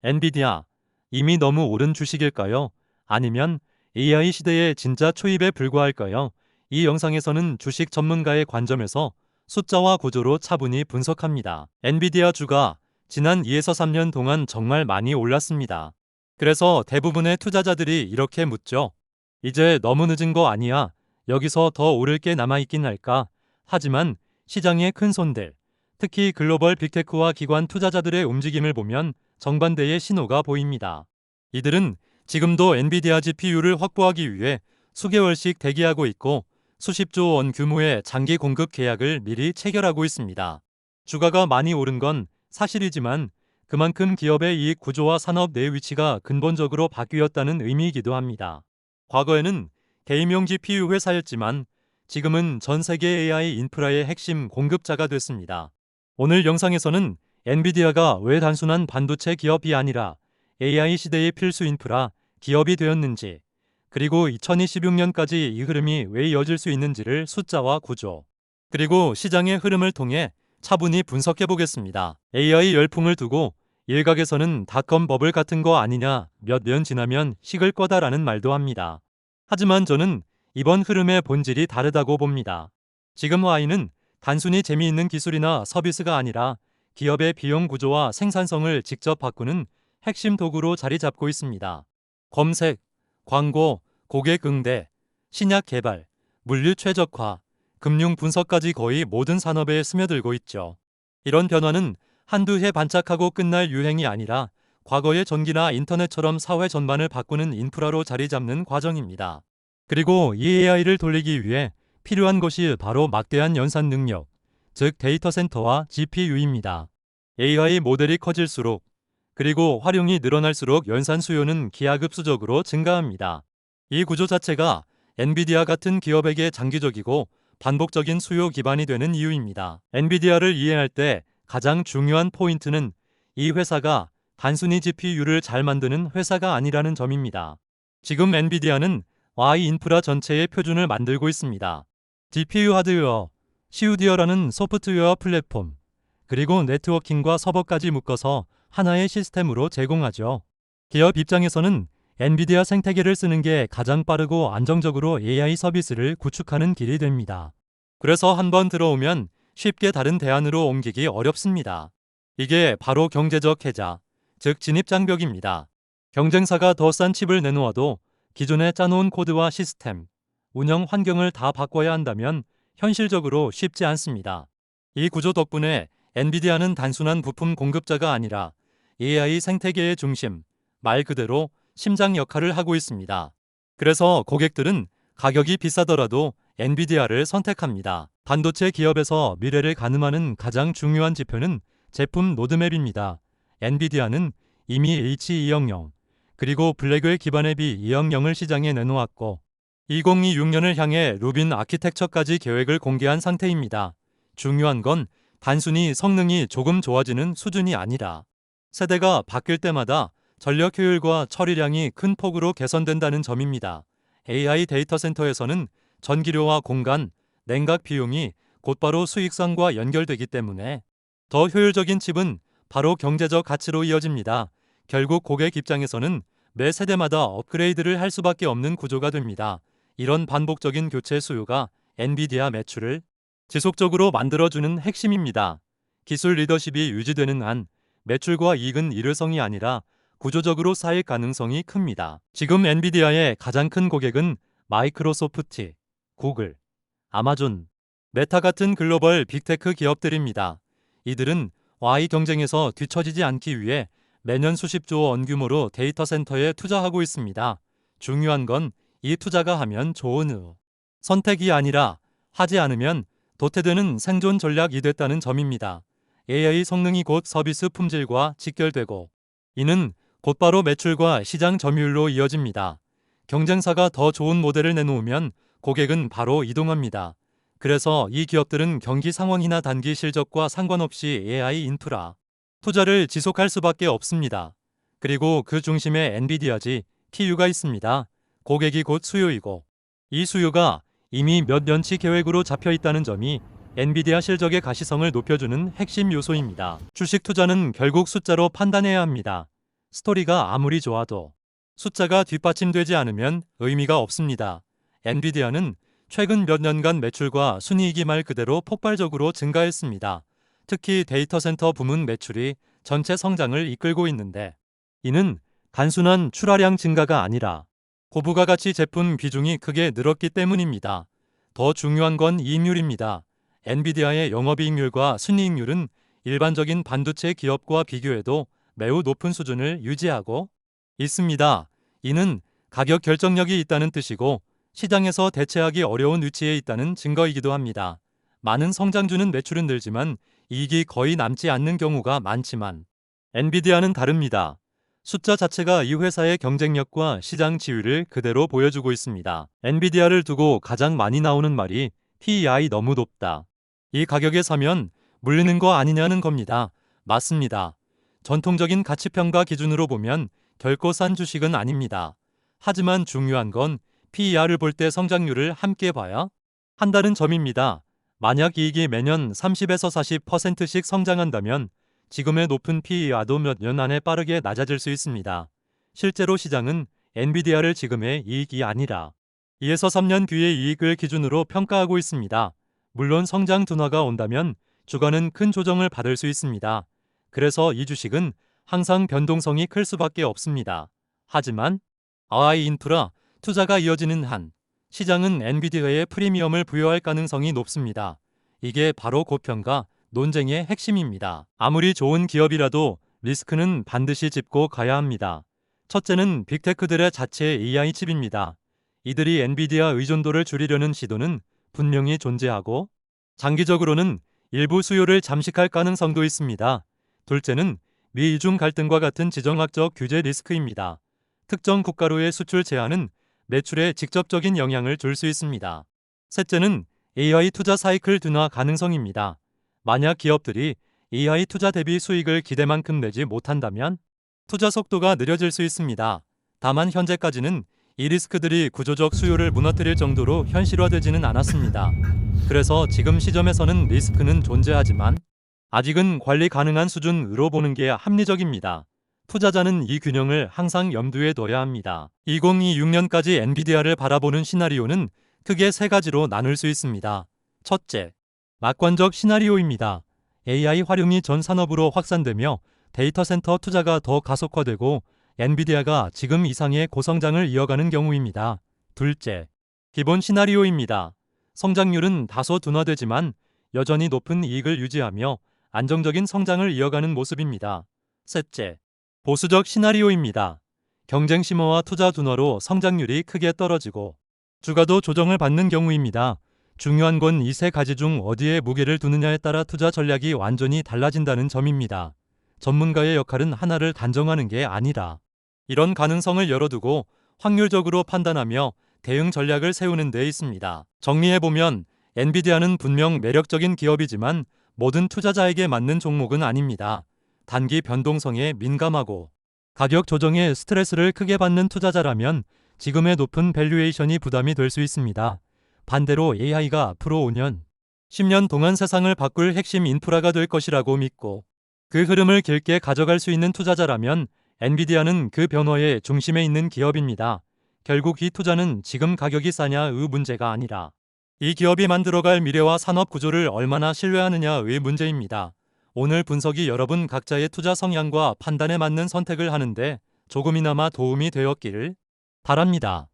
엔비디아, 이미 너무 오른 주식일까요? 아니면 AI 시대의 진짜 초입에 불과할까요? 이 영상에서는 주식 전문가의 관점에서 숫자와 구조로 차분히 분석합니다. 엔비디아 주가 지난 2에서 3년 동안 정말 많이 올랐습니다. 그래서 대부분의 투자자들이 이렇게 묻죠. 이제 너무 늦은 거 아니야? 여기서 더 오를 게 남아있긴 할까? 하지만 시장의 큰 손들, 특히 글로벌 빅테크와 기관 투자자들의 움직임을 보면 정반대의 신호가 보입니다. 이들은 지금도 엔비디아 GPU를 확보하기 위해 수개월씩 대기하고 있고 수십조 원 규모의 장기 공급 계약을 미리 체결하고 있습니다. 주가가 많이 오른 건 사실이지만 그만큼 기업의 이익 구조와 산업 내 위치가 근본적으로 바뀌었다는 의미이기도 합니다. 과거에는 개인용 GPU 회사였지만 지금은 전 세계 AI 인프라의 핵심 공급자가 됐습니다. 오늘 영상에서는 엔비디아가 왜 단순한 반도체 기업이 아니라 AI 시대의 필수 인프라 기업이 되었는지, 그리고 2026년까지 이 흐름이 왜 이어질 수 있는지를 숫자와 구조, 그리고 시장의 흐름을 통해 차분히 분석해 보겠습니다. AI 열풍을 두고 일각에서는 닷컴 버블 같은 거 아니냐, 몇 년 지나면 식을 거다라는 말도 합니다. 하지만 저는 이번 흐름의 본질이 다르다고 봅니다. 지금 Y는 단순히 재미있는 기술이나 서비스가 아니라 기업의 비용 구조와 생산성을 직접 바꾸는 핵심 도구로 자리 잡고 있습니다. 검색, 광고, 고객 응대, 신약 개발, 물류 최적화, 금융 분석까지 거의 모든 산업에 스며들고 있죠. 이런 변화는 한두 해 반짝하고 끝날 유행이 아니라 과거의 전기나 인터넷처럼 사회 전반을 바꾸는 인프라로 자리 잡는 과정입니다. 그리고 이 AI를 돌리기 위해 필요한 것이 바로 막대한 연산 능력, 즉 데이터 센터와 GPU입니다. AI 모델이 커질수록, 그리고 활용이 늘어날수록 연산 수요는 기하급수적으로 증가합니다. 이 구조 자체가 엔비디아 같은 기업에게 장기적이고 반복적인 수요 기반이 되는 이유입니다. 엔비디아를 이해할 때 가장 중요한 포인트는 이 회사가 단순히 GPU를 잘 만드는 회사가 아니라는 점입니다. 지금 엔비디아는 Y 인프라 전체의 표준을 만들고 있습니다. GPU 하드웨어, CUDA라는 소프트웨어 플랫폼, 그리고 네트워킹과 서버까지 묶어서 하나의 시스템으로 제공하죠. 기업 입장에서는 엔비디아 생태계를 쓰는 게 가장 빠르고 안정적으로 AI 서비스를 구축하는 길이 됩니다. 그래서 한번 들어오면 쉽게 다른 대안으로 옮기기 어렵습니다. 이게 바로 경제적 해자, 즉 진입장벽입니다. 경쟁사가 더 싼 칩을 내놓아도 기존에 짜놓은 코드와 시스템, 운영 환경을 다 바꿔야 한다면 현실적으로 쉽지 않습니다. 이 구조 덕분에 엔비디아는 단순한 부품 공급자가 아니라 AI 생태계의 중심, 말 그대로 심장 역할을 하고 있습니다. 그래서 고객들은 가격이 비싸더라도 엔비디아를 선택합니다. 반도체 기업에서 미래를 가늠하는 가장 중요한 지표는 제품 로드맵입니다. 엔비디아는 이미 H200, 그리고 블랙웰 기반의 B200을 시장에 내놓았고 2026년을 향해 루빈 아키텍처까지 계획을 공개한 상태입니다. 중요한 건 단순히 성능이 조금 좋아지는 수준이 아니라 세대가 바뀔 때마다 전력 효율과 처리량이 큰 폭으로 개선된다는 점입니다. AI 데이터 센터에서는 전기료와 공간, 냉각 비용이 곧바로 수익성과 연결되기 때문에 더 효율적인 칩은 바로 경제적 가치로 이어집니다. 결국 고객 입장에서는 매 세대마다 업그레이드를 할 수밖에 없는 구조가 됩니다. 이런 반복적인 교체 수요가 엔비디아 매출을 지속적으로 만들어주는 핵심입니다. 기술 리더십이 유지되는 한 매출과 이익은 일회성이 아니라 구조적으로 쌓일 가능성이 큽니다. 지금 엔비디아의 가장 큰 고객은 마이크로소프트, 구글, 아마존, 메타 같은 글로벌 빅테크 기업들입니다. 이들은 Y 경쟁에서 뒤처지지 않기 위해 매년 수십조 원 규모로 데이터 센터에 투자하고 있습니다. 중요한 건 이 투자가 하면 좋은 선택이 아니라 하지 않으면 도태되는 생존 전략이 됐다는 점입니다. AI 성능이 곧 서비스 품질과 직결되고 이는 곧바로 매출과 시장 점유율로 이어집니다. 경쟁사가 더 좋은 모델을 내놓으면 고객은 바로 이동합니다. 그래서 이 기업들은 경기 상황이나 단기 실적과 상관없이 AI 인프라 투자를 지속할 수밖에 없습니다. 그리고 그 중심에 엔비디아 GPU가 있습니다. 고객이 곧 수요이고 이 수요가 이미 몇 년치 계획으로 잡혀 있다는 점이 엔비디아 실적의 가시성을 높여주는 핵심 요소입니다. 주식 투자는 결국 숫자로 판단해야 합니다. 스토리가 아무리 좋아도 숫자가 뒷받침되지 않으면 의미가 없습니다. 엔비디아는 최근 몇 년간 매출과 순이익이 말 그대로 폭발적으로 증가했습니다. 특히 데이터 센터 부문 매출이 전체 성장을 이끌고 있는데 이는 단순한 출하량 증가가 아니라 고부가 가치 제품 비중이 크게 늘었기 때문입니다. 더 중요한 건 이익률입니다. 엔비디아의 영업이익률과 순이익률은 일반적인 반도체 기업과 비교해도 매우 높은 수준을 유지하고 있습니다. 이는 가격 결정력이 있다는 뜻이고 시장에서 대체하기 어려운 위치에 있다는 증거이기도 합니다. 많은 성장주는 매출은 늘지만 이익이 거의 남지 않는 경우가 많지만 엔비디아는 다릅니다. 숫자 자체가 이 회사의 경쟁력과 시장 지위를 그대로 보여주고 있습니다. 엔비디아를 두고 가장 많이 나오는 말이 PEI 너무 높다. 이 가격에 사면 물리는 거 아니냐는 겁니다. 맞습니다. 전통적인 가치평가 기준으로 보면 결코 싼 주식은 아닙니다. 하지만 중요한 건 PER을 볼 때 성장률을 함께 봐야 한다는 점입니다. 만약 이익이 매년 30에서 40%씩 성장한다면 지금의 높은 PER도 몇 년 안에 빠르게 낮아질 수 있습니다. 실제로 시장은 엔비디아를 지금의 이익이 아니라 2에서 3년 뒤의 이익을 기준으로 평가하고 있습니다. 물론 성장 둔화가 온다면 주가는 큰 조정을 받을 수 있습니다. 그래서 이 주식은 항상 변동성이 클 수밖에 없습니다. 하지만 AI 인프라 투자가 이어지는 한 시장은 엔비디아에 프리미엄을 부여할 가능성이 높습니다. 이게 바로 고평가 논쟁의 핵심입니다. 아무리 좋은 기업이라도 리스크는 반드시 짚고 가야 합니다. 첫째는 빅테크들의 자체 AI 칩입니다. 이들이 엔비디아 의존도를 줄이려는 시도는 분명히 존재하고 장기적으로는 일부 수요를 잠식할 가능성도 있습니다. 둘째는 미이중 갈등과 같은 지정학적 규제 리스크입니다. 특정 국가로의 수출 제한은 매출에 직접적인 영향을 줄 수 있습니다. 셋째는 AI 투자 사이클 둔화 가능성입니다. 만약 기업들이 AI 투자 대비 수익을 기대만큼 내지 못한다면 투자 속도가 느려질 수 있습니다. 다만 현재까지는 이 리스크들이 구조적 수요를 무너뜨릴 정도로 현실화되지는 않았습니다. 그래서 지금 시점에서는 리스크는 존재하지만 아직은 관리 가능한 수준으로 보는 게 합리적입니다. 투자자는 이 균형을 항상 염두에 둬야 합니다. 2026년까지 엔비디아를 바라보는 시나리오는 크게 세 가지로 나눌 수 있습니다. 첫째, 낙관적 시나리오입니다. AI 활용이 전 산업으로 확산되며 데이터 센터 투자가 더 가속화되고 엔비디아가 지금 이상의 고성장을 이어가는 경우입니다. 둘째, 기본 시나리오입니다. 성장률은 다소 둔화되지만 여전히 높은 이익을 유지하며 안정적인 성장을 이어가는 모습입니다. 셋째, 보수적 시나리오입니다. 경쟁 심화와 투자 둔화로 성장률이 크게 떨어지고 주가도 조정을 받는 경우입니다. 중요한 건 이 세 가지 중 어디에 무게를 두느냐에 따라 투자 전략이 완전히 달라진다는 점입니다. 전문가의 역할은 하나를 단정하는 게 아니라 이런 가능성을 열어두고 확률적으로 판단하며 대응 전략을 세우는 데 있습니다. 정리해보면 엔비디아는 분명 매력적인 기업이지만 모든 투자자에게 맞는 종목은 아닙니다. 단기 변동성에 민감하고 가격 조정에 스트레스를 크게 받는 투자자라면 지금의 높은 밸류에이션이 부담이 될 수 있습니다. 반대로 AI가 앞으로 5년, 10년 동안 세상을 바꿀 핵심 인프라가 될 것이라고 믿고 그 흐름을 길게 가져갈 수 있는 투자자라면 엔비디아는 그 변화의 중심에 있는 기업입니다. 결국 이 투자는 지금 가격이 싸냐의 문제가 아니라 이 기업이 만들어갈 미래와 산업 구조를 얼마나 신뢰하느냐의 문제입니다. 오늘 분석이 여러분 각자의 투자 성향과 판단에 맞는 선택을 하는데 조금이나마 도움이 되었기를 바랍니다.